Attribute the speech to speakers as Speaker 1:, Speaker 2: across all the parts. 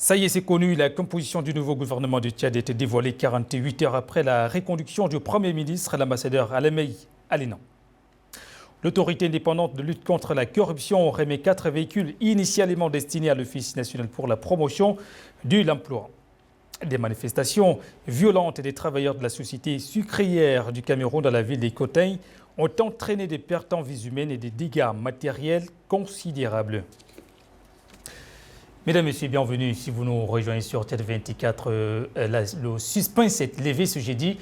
Speaker 1: Ça y est, c'est connu, la composition du nouveau gouvernement du Tchad a été dévoilée 48 heures après la reconduction du Premier ministre, l'ambassadeur Alemey Alinan. L'autorité indépendante de lutte contre la corruption remet 4 véhicules initialement destinés à l'Office national pour la promotion de l'emploi. Des manifestations violentes des travailleurs de la société sucrière du Cameroun dans la ville des Kotei ont entraîné des pertes en vies humaines et des dégâts matériels considérables. Mesdames, Messieurs, bienvenue. Si vous nous rejoignez sur TED 24, le suspense s'est levé ce jeudi.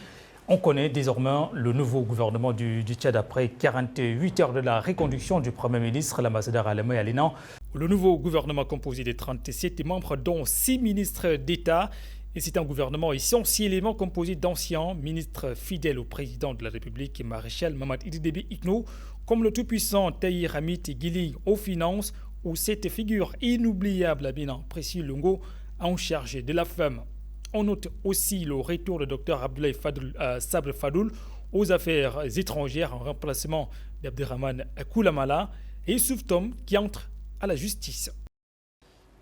Speaker 1: On connaît désormais le nouveau gouvernement du Tchad après 48 heures de la reconduction du Premier ministre, l'ambassadeur Alemey Alinan. Le nouveau gouvernement composé de 37 membres, dont 6 ministres d'État. Et c'est un gouvernement essentiellement composé d'anciens ministres fidèles au président de la République, maréchal Mamad Idi Déby Itno, comme le tout-puissant Tahir Hamid Guili aux finances, ou cette figure inoubliable, Abina Précis Lungo, en charge de la femme. On note aussi le retour du docteur Abdoulaye Sabre Fadoul aux affaires étrangères en remplacement d'Abderrahmane Koulamala et Souftom qui entre à la justice.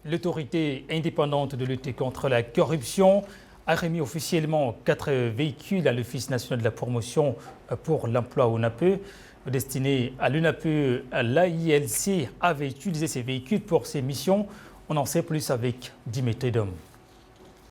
Speaker 1: L'autorité indépendante de lutte contre la corruption a remis officiellement 4 véhicules à l'Office national de la promotion pour l'emploi ONAPE. Destiné à l'UNAPE, l'AILC avait utilisé ces véhicules pour ses missions. On en sait plus avec Dimitri Dom.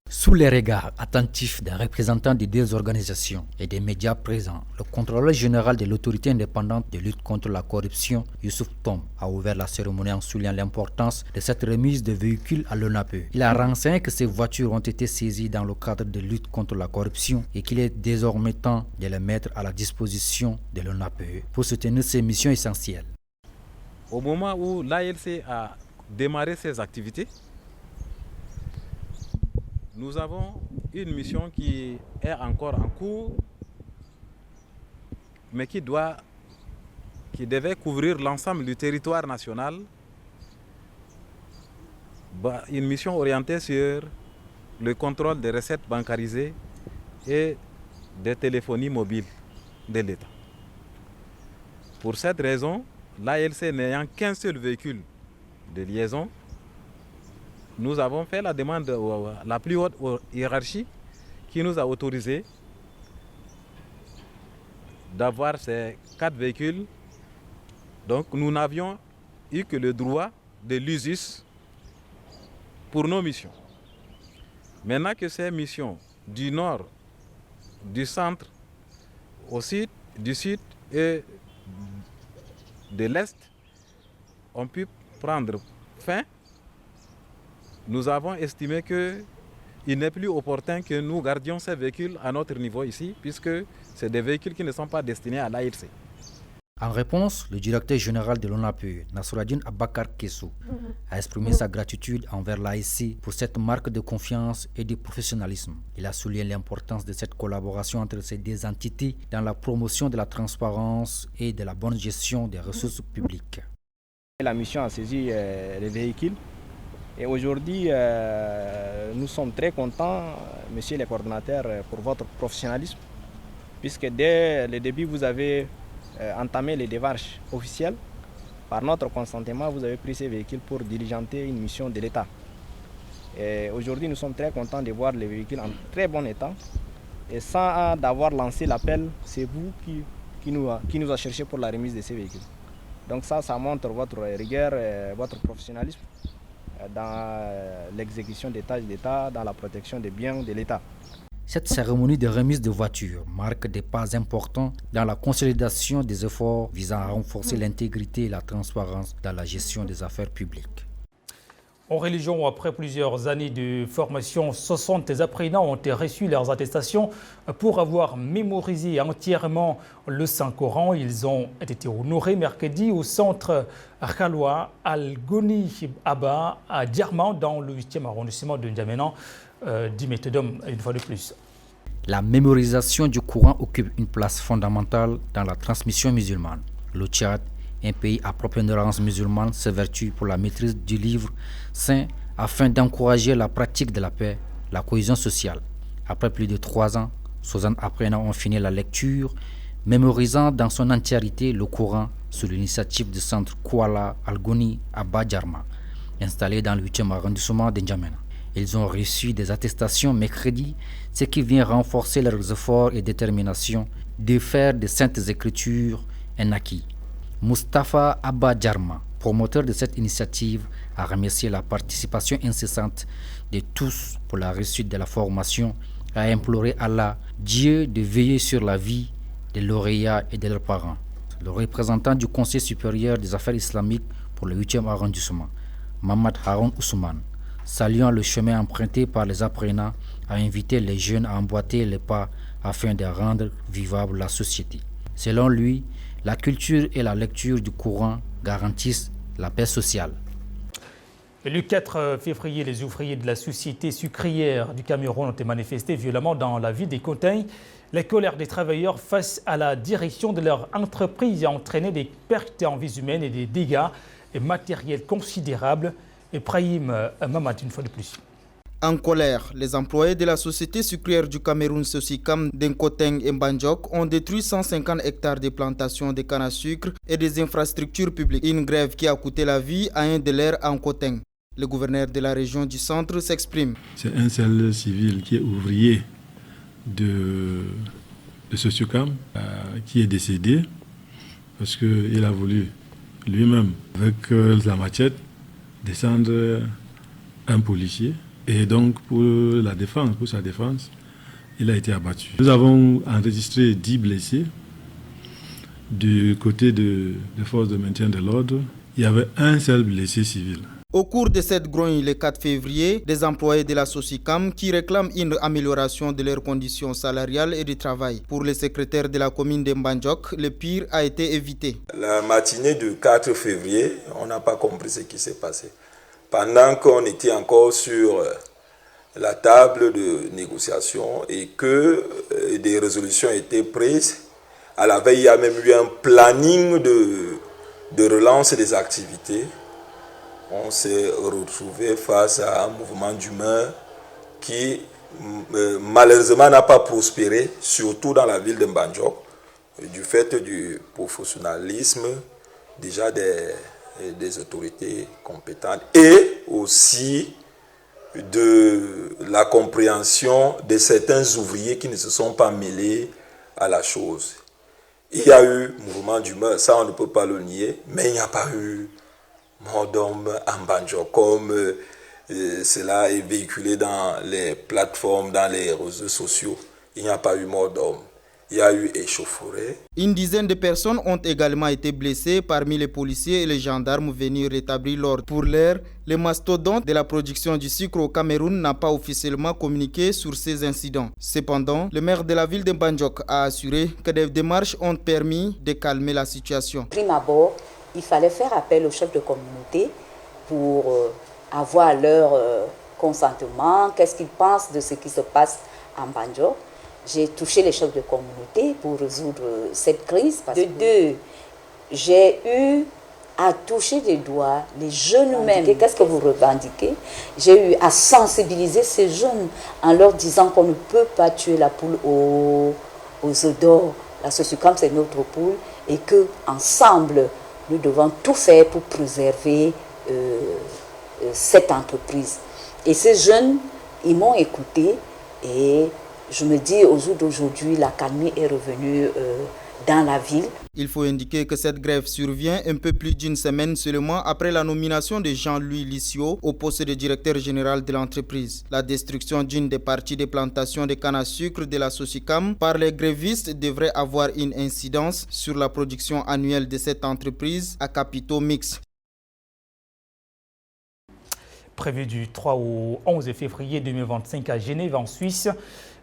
Speaker 2: Sous les regards attentifs des représentants des deux organisations et des médias présents, le contrôleur général de l'autorité indépendante de lutte contre la corruption, Youssouf Tom, a ouvert la cérémonie en soulignant l'importance de cette remise de véhicules à l'ONAPE. Il a renseigné que ces voitures ont été saisies dans le cadre de lutte contre la corruption et qu'il est désormais temps de les mettre à la disposition de l'ONAPE pour soutenir ses missions essentielles.
Speaker 3: Au moment où l'ALC a démarré ses activités, nous avons une mission qui est encore en cours, mais qui devait couvrir l'ensemble du territoire national. Une mission orientée sur le contrôle des recettes bancarisées et des téléphonies mobiles de l'État. Pour cette raison, l'ALC n'ayant qu'un seul véhicule de liaison, nous avons fait la demande à la plus haute hiérarchie qui nous a autorisé d'avoir ces 4 véhicules. Donc nous n'avions eu que le droit de l'USUS pour nos missions. Maintenant que ces missions du nord, du centre, du sud et de l'est ont pu prendre fin, nous avons estimé qu'il n'est plus opportun que nous gardions ces véhicules à notre niveau ici, puisque c'est des véhicules qui ne sont pas destinés à l'ALC.
Speaker 2: En réponse, le directeur général de l'ONAPE, Nasruddin Abakar Kessou, a exprimé sa gratitude envers l'AIC pour cette marque de confiance et de professionnalisme. Il a souligné l'importance de cette collaboration entre ces deux entités dans la promotion de la transparence et de la bonne gestion des ressources publiques.
Speaker 4: La mission a saisi les véhicules. Et aujourd'hui, nous sommes très contents, messieurs les coordonnateurs, pour votre professionnalisme, puisque dès le début, vous avez entamé les démarches officielles. Par notre consentement, vous avez pris ces véhicules pour diligenter une mission de l'État. Et aujourd'hui, nous sommes très contents de voir les véhicules en très bon état. Et sans d'avoir lancé l'appel, c'est vous qui nous a cherché pour la remise de ces véhicules. Donc ça montre votre rigueur et votre professionnalisme dans l'exécution des tâches d'État, dans la protection des biens de l'État.
Speaker 2: Cette cérémonie de remise de voitures marque des pas importants dans la consolidation des efforts visant à renforcer l'intégrité et la transparence dans la gestion des affaires publiques.
Speaker 1: En religion, après plusieurs années de formation, 60 apprenants ont reçu leurs attestations pour avoir mémorisé entièrement le Saint-Coran. Ils ont été honorés mercredi au centre Khalwa Al-Goni Abba à Djerman, dans le 8e arrondissement de N'Djamena. Dimitri Dom, une fois de plus.
Speaker 2: La mémorisation du Coran occupe une place fondamentale dans la transmission musulmane. Le Tchad, un pays à prépondérance musulmane, s'évertue pour la maîtrise du livre saint afin d'encourager la pratique de la paix, la cohésion sociale. Après plus de 3 ans, 60 apprenants ont fini la lecture, mémorisant dans son entièreté le Coran sous l'initiative du centre Khalwa Al-Goni Abba Djerman, installé dans le 8e arrondissement de N'Djamena. Ils ont reçu des attestations mercredi, ce qui vient renforcer leurs efforts et détermination de faire des Saintes Écritures un acquis. Mustapha Abba Djarma, promoteur de cette initiative, a remercié la participation incessante de tous pour la réussite de la formation, a imploré Allah, Dieu, de veiller sur la vie des lauréats et de leurs parents. Le représentant du Conseil supérieur des affaires islamiques pour le 8e arrondissement, Mamad Haroun Ousmane, saluant le chemin emprunté par les apprenants, a invité les jeunes à emboîter les pas afin de rendre vivable la société. Selon lui, la culture et la lecture du Coran garantissent la paix sociale.
Speaker 1: Le 4 février, les ouvriers de la société sucrière du Cameroun ont été manifestés violemment dans la ville des Contagnes. La colère des travailleurs face à la direction de leur entreprise a entraîné des pertes en vies humaines et des dégâts matériels considérables. Et Brahim Mamad, une fois de plus.
Speaker 5: En colère, les employés de la société sucrière du Cameroun Sosicam d'Nkoteng et Mbandjok ont détruit 150 hectares de plantations de canne à sucre et des infrastructures publiques. Une grève qui a coûté la vie à un de leurs à Nkoteng. Le gouverneur de la région du centre s'exprime.
Speaker 6: C'est un seul civil qui est ouvrier de Sosicam qui est décédé parce qu'il a voulu lui-même, avec la machette, descendre un policier. Et donc, pour sa défense, il a été abattu. Nous avons enregistré 10 blessés. Du côté des forces de maintien de l'ordre, il y avait un seul blessé civil.
Speaker 5: Au cours de cette grogne le 4 février, des employés de la Sosicam qui réclament une amélioration de leurs conditions salariales et de travail. Pour le secrétaire de la commune de Mbandjok, le pire a été évité.
Speaker 7: La matinée du 4 février, on n'a pas compris ce qui s'est passé. Pendant qu'on était encore sur la table de négociation et que des résolutions étaient prises, à la veille, il y a même eu un planning de relance des activités. On s'est retrouvé face à un mouvement d'humeur qui malheureusement n'a pas prospéré, surtout dans la ville de Mbandjok, du fait du professionnalisme déjà des autorités compétentes et aussi de la compréhension de certains ouvriers qui ne se sont pas mêlés à la chose. Il y a eu mouvement d'humeur, ça on ne peut pas le nier, mais il n'y a pas eu mort d'homme en Mbandjok comme cela est véhiculé dans les plateformes, dans les réseaux sociaux. Il n'y a pas eu mort d'homme. Il y a eu échauffourée.
Speaker 5: Une dizaine de personnes ont également été blessées parmi les policiers et les gendarmes venus rétablir l'ordre. Pour l'heure, le mastodonte de la production du sucre au Cameroun n'a pas officiellement communiqué sur ces incidents. Cependant, le maire de la ville de Mbandjok a assuré que des démarches ont permis de calmer la situation.
Speaker 8: Prime abord, il fallait faire appel aux chefs de communauté pour avoir leur consentement, qu'est-ce qu'ils pensent de ce qui se passe en Mbandjok. J'ai touché les chefs de communauté pour résoudre cette crise. De deux, j'ai eu à toucher des doigts les jeunes eux-mêmes. Qu'est-ce que vous revendiquez? J'ai eu à sensibiliser ces jeunes en leur disant qu'on ne peut pas tuer la poule aux œufs d'or. La Sosicam, c'est notre poule et qu'ensemble, nous devons tout faire pour préserver cette entreprise. Et ces jeunes, ils m'ont écouté et je me dis, au jour d'aujourd'hui, la calme est revenue dans la ville.
Speaker 5: Il faut indiquer que cette grève survient un peu plus d'une semaine seulement après la nomination de Jean-Louis Lissio au poste de directeur général de l'entreprise. La destruction d'une des parties des plantations de canne à sucre de la Sosicam par les grévistes devrait avoir une incidence sur la production annuelle de cette entreprise à capitaux mixtes.
Speaker 1: Prévu du 3 au 11 février 2025 à Genève, en Suisse,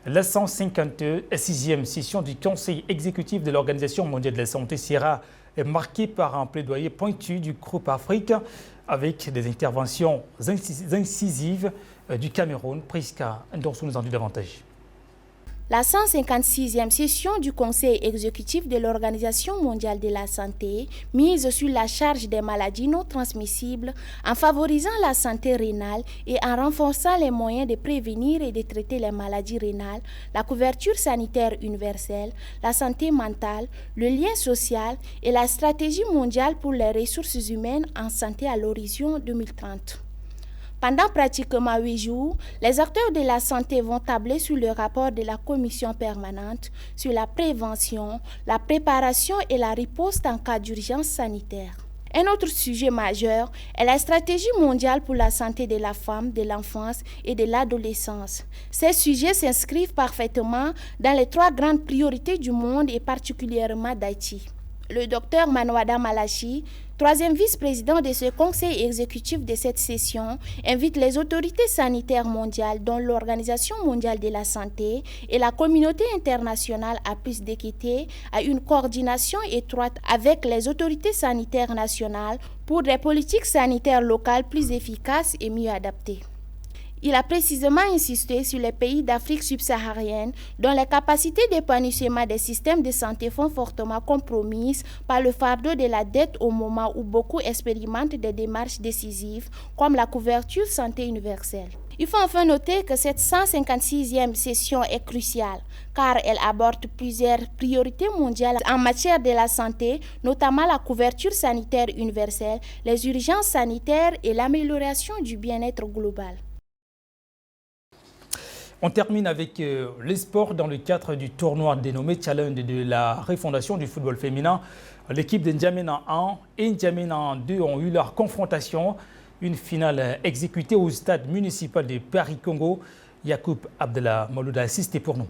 Speaker 1: la 156e session du Conseil exécutif de l'Organisation mondiale de la santé sera marquée par un plaidoyer pointu du groupe Afrique avec des interventions incisives du Cameroun. Priska Ndonso nous en dit davantage.
Speaker 9: La 156e session du Conseil exécutif de l'Organisation mondiale de la santé mise sur la charge des maladies non transmissibles en favorisant la santé rénale et en renforçant les moyens de prévenir et de traiter les maladies rénales, la couverture sanitaire universelle, la santé mentale, le lien social et la stratégie mondiale pour les ressources humaines en santé à l'horizon 2030. Pendant pratiquement 8 jours, les acteurs de la santé vont tabler sur le rapport de la commission permanente sur la prévention, la préparation et la riposte en cas d'urgence sanitaire. Un autre sujet majeur est la stratégie mondiale pour la santé de la femme, de l'enfance et de l'adolescence. Ces sujets s'inscrivent parfaitement dans les 3 grandes priorités du monde et particulièrement d'Haïti. Le docteur Manouada Malachi, 3e vice-président de ce conseil exécutif de cette session, invite les autorités sanitaires mondiales, dont l'Organisation mondiale de la santé et la communauté internationale à plus d'équité, à une coordination étroite avec les autorités sanitaires nationales pour des politiques sanitaires locales plus efficaces et mieux adaptées. Il a précisément insisté sur les pays d'Afrique subsaharienne dont les capacités d'épanouissement des systèmes de santé sont fortement compromises par le fardeau de la dette au moment où beaucoup expérimentent des démarches décisives comme la couverture santé universelle. Il faut enfin noter que cette 156e session est cruciale car elle aborde plusieurs priorités mondiales en matière de la santé, notamment la couverture sanitaire universelle, les urgences sanitaires et l'amélioration du bien-être global.
Speaker 1: On termine avec les sports dans le cadre du tournoi dénommé Challenge de la refondation du football féminin. L'équipe de N'Djamena 1 et N'Djamena 2 ont eu leur confrontation. Une finale exécutée au stade municipal de Paris-Congo. Yacoub Abdallah Malouda assisté pour nous.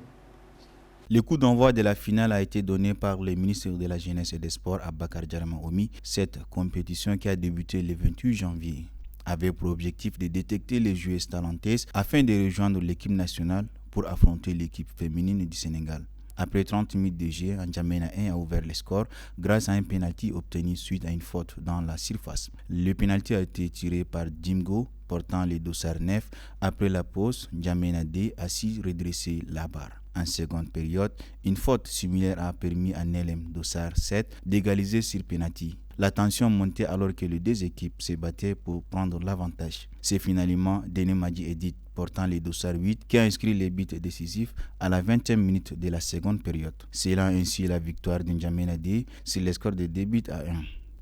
Speaker 10: Le coup d'envoi de la finale a été donné par le ministre de la Jeunesse et des Sports, Abakar Djarma Omi. Cette compétition qui a débuté le 28 janvier avait pour objectif de détecter les joueuses talenteuses afin de rejoindre l'équipe nationale pour affronter l'équipe féminine du Sénégal. Après 30 minutes de jeu, N'Djamena 1 a ouvert le score grâce à un pénalty obtenu suite à une faute dans la surface. Le pénalty a été tiré par Dimgo, portant les dossards 9. Après la pause, N'Djamena 2 a su redresser la barre. En seconde période, une faute similaire a permis à Nelem Dossard 7 d'égaliser sur pénalty. La tension montait alors que les deux équipes se battaient pour prendre l'avantage. C'est finalement Dené Madi Edith, portant les dossards 8, qui a inscrit les buts décisifs à la 20e minute de la seconde période. C'est là ainsi la victoire d'N'Djamena 2 sur le score de 2 buts à 1.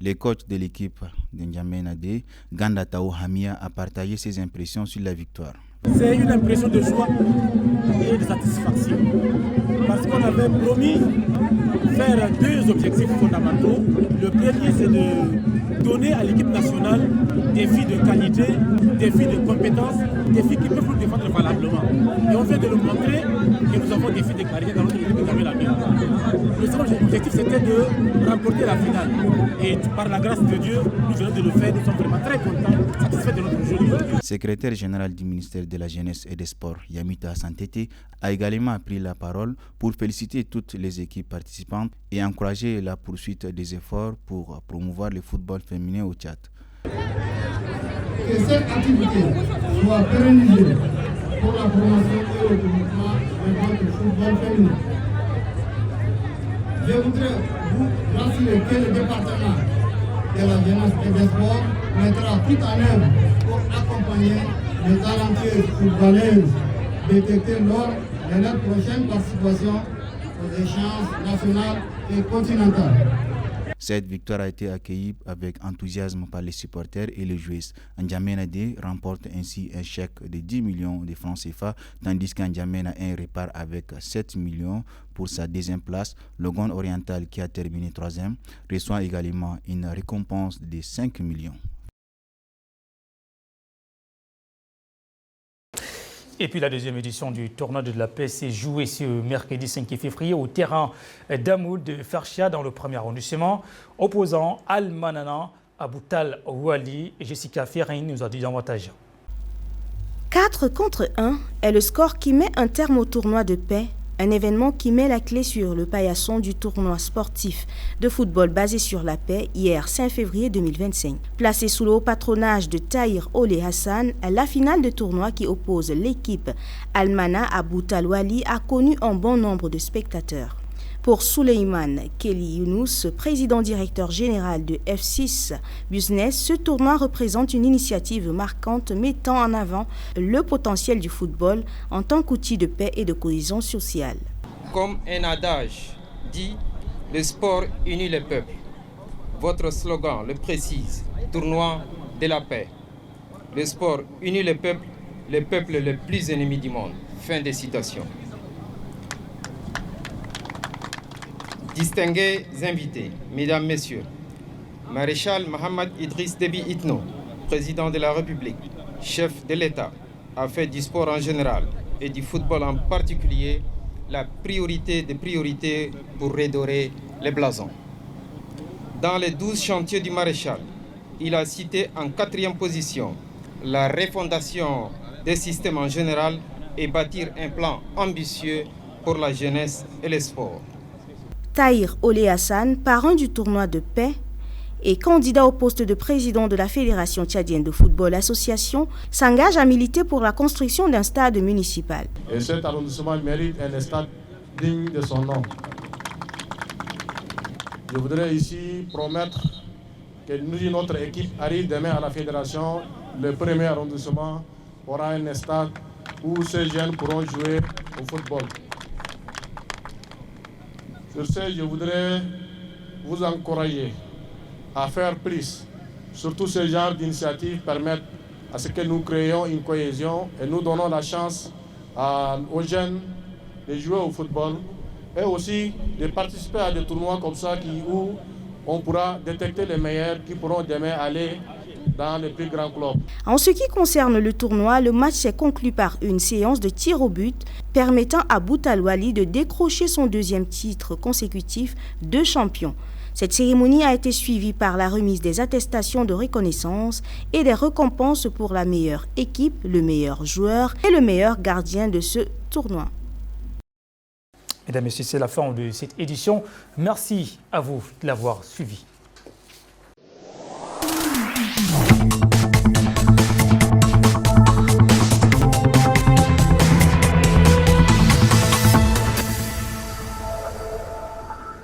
Speaker 10: Le coach de l'équipe d'N'Djamena 2, Ganda Tao Hamia, a partagé ses impressions sur la victoire.
Speaker 11: C'est une impression de joie et de satisfaction parce qu'on avait promis faire 2 objectifs fondamentaux. Le premier, c'est de donner à l'équipe nationale des filles de qualité, des filles de compétences, des filles qui peuvent nous défendre valablement. Et on vient de le montrer que nous avons des filles de qualité dans notre équipe de la bien. Le second objectif, c'était de remporter la finale. Et par la grâce de Dieu, nous venons de le faire. Nous sommes vraiment très contents, satisfaits de notre jeu.
Speaker 10: Secrétaire général du ministère de la Jeunesse et des Sports, Yamita Santete, a également pris la parole pour féliciter toutes les équipes participantes et encourager la poursuite des efforts pour promouvoir le football féminin au Tchad.
Speaker 12: Que cette activité soit pérennisée pour la promotion et le développement de notre football féminin. Je voudrais vous rassurer que le département de la Jeunesse et des Sports mettra tout en œuvre pour accompagner les talentueuses footballeuses détectées lors de notre prochaine participation aux échéances nationales et continentales.
Speaker 10: Cette victoire a été accueillie avec enthousiasme par les supporters et les joueuses. N'Djamena 2 remporte ainsi un chèque de 10 millions de francs CFA, tandis qu'N'Djamena 1 repart avec 7 millions pour sa deuxième place. Le Gond Oriental, qui a terminé 3e, reçoit également une récompense de 5 millions.
Speaker 1: Et puis la deuxième édition du tournoi de la paix s'est jouée ce mercredi 5 février au terrain d'Amoud de Farchia dans le premier arrondissement, opposant Al-Manana, Aboutal Wali et Jessica Ferrin nous a dit davantage.
Speaker 13: 4 contre 1 est le score qui met un terme au tournoi de paix, un événement qui met la clé sur le paillasson du tournoi sportif de football basé sur la paix hier 5 février 2025. Placé sous le haut patronage de Tahir Olé Hassan, la finale de tournoi qui oppose l'équipe Almana à Boutalwali a connu un bon nombre de spectateurs. Pour Souleymane Kelly Younous, président-directeur général de F6 Business, ce tournoi représente une initiative marquante mettant en avant le potentiel du football en tant qu'outil de paix et de cohésion sociale.
Speaker 14: Comme un adage dit, le sport unit les peuples. Votre slogan le précise, tournoi de la paix. le sport unit les peuples les plus ennemis du monde. Fin de citation. Distingués invités, Mesdames, Messieurs, Maréchal Mohamed Idriss Déby Itno, président de la République, chef de l'État, a fait du sport en général et du football en particulier la priorité des priorités pour redorer les blasons. Dans les 12 chantiers du maréchal, il a cité en 4e position la refondation des systèmes en général et bâtir un plan ambitieux pour la jeunesse et les sports.
Speaker 13: Tahir Olé Hassan, parrain du tournoi de paix et candidat au poste de président de la Fédération tchadienne de football association, s'engage à militer pour la construction d'un stade municipal.
Speaker 15: Et cet arrondissement mérite un stade digne de son nom. Je voudrais ici promettre que nous, notre équipe, arrive demain à la Fédération. Le premier arrondissement aura un stade où ces jeunes pourront jouer au football. Sur ce, je voudrais vous encourager à faire plus. Surtout ce genre d'initiatives permettent à ce que nous créions une cohésion et nous donnons la chance aux jeunes de jouer au football et aussi de participer à des tournois comme ça où on pourra détecter les meilleurs qui pourront demain aller dans les plus grands clubs.
Speaker 13: En ce qui concerne le tournoi, le match s'est conclu par une séance de tir au but permettant à Boutal Wali de décrocher son 2e titre consécutif de champion. Cette cérémonie a été suivie par la remise des attestations de reconnaissance et des récompenses pour la meilleure équipe, le meilleur joueur et le meilleur gardien de ce tournoi.
Speaker 1: Mesdames et messieurs, c'est la fin de cette édition. Merci à vous de l'avoir suivi.